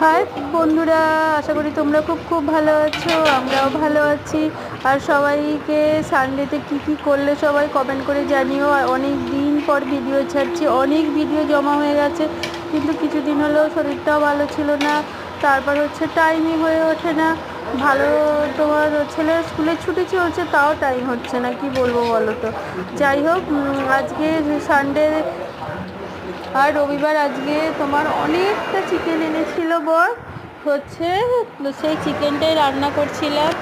High বন্ধুরা, আশা করি তোমরা খুব ভালো আছো। আমরাও ভালো আছি। আর সবাইকে সানডেতে কি করলে সবাই কমেন্ট করে জানিও। আর অনেক দিন পর ভিডিও ছাড়ছি, অনেক ভিডিও জমা হয়ে গেছে, কিন্তু কিছুদিন হলেও শরীরটাও ভালো ছিল না। তারপর টাইমই হয়ে ওঠে না। ভালো, তোমার ছেলের স্কুলের ছুটি চলছে, তাও টাইম হচ্ছে না, কি বলবো বলো তো। যাই হোক, আজকে সানডে আর রবিবার, আজকে তোমার অনেকটা চিকেন এনেছিল বর। সেই চিকেনটাই রান্না করছিলাম।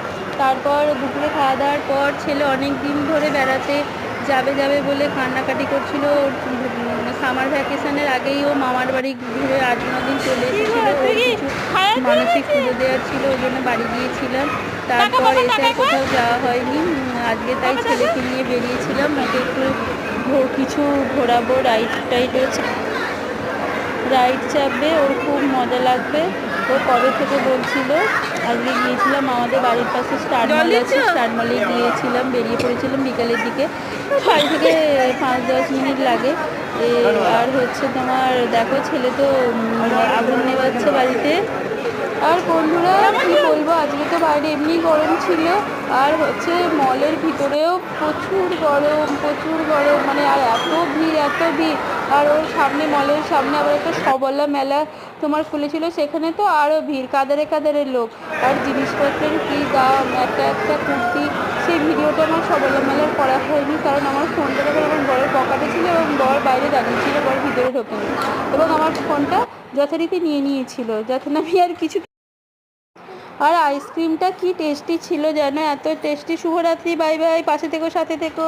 তারপর দুপুরে খাওয়া দাওয়ার পর ছেলে অনেক দিন ধরে বেড়াতে যাবে বলে কান্নাকাটি করছিল। সামার ভ্যাকেশনের আগেই ও মামার বাড়ি ঘুরে 8-9 দিন চলে এসেছিল। ওর কিছু মানসিক পুজো দেওয়ার ছিল, ওই জন্য বাড়ি গিয়েছিলাম। তারপর এসে আর কোথাও যাওয়া হয়নি। আজকে তাই ছেলেকে নিয়ে বেরিয়েছিলাম, ওকে একটু কিছু ঘোরাবো, রাইড চাপবে, ওর খুব মজা লাগবে। ও কবে থেকে বলছিল। আজকে গিয়েছিলাম আমাদের বাড়ির পাশে স্টার মল আছে, স্টার মলে গিয়েছিলাম, বেরিয়ে পড়েছিলাম বিকালের দিকে। বাড়ি থেকে 5-10 মিনিট লাগে। আর তোমার দেখো, ছেলে তো আগুন নেভাচ্ছে বাড়িতে। আর বন্ধুরা কি বলবো, আজকে তো বাইরে এমনি গরম ছিল, আর মলের ভিতরেও প্রচুর গরম, মানে আর এত ভিড়। আর ওর সামনে, মলের সামনে আবার একটা সবলা মেলা তোমার খুলেছিল, সেখানে তো আরও ভিড়, কাদারে লোক। আর জিনিসপত্রের কি দাম, একটা কুর্তি, সেই ভিডিওটা আমার সবলা মেলার করা হয়নি, কারণ আমার ফোনটা তখন আমার বরের পকেটে ছিল এবং বর বাইরে দাঁড়িয়েছিল, বর ভিতরে ঢোকেনি, এবং আমার ফোনটা যথারীতি নিয়েছিল, যাতে না আমি আর কিছু। আর আইসক্রিমটা কি টেস্টি ছিল যেন, এত টেস্টি। শুভরাত্রি, বাই বাই, পাশে থেকো, সাথে থেকো।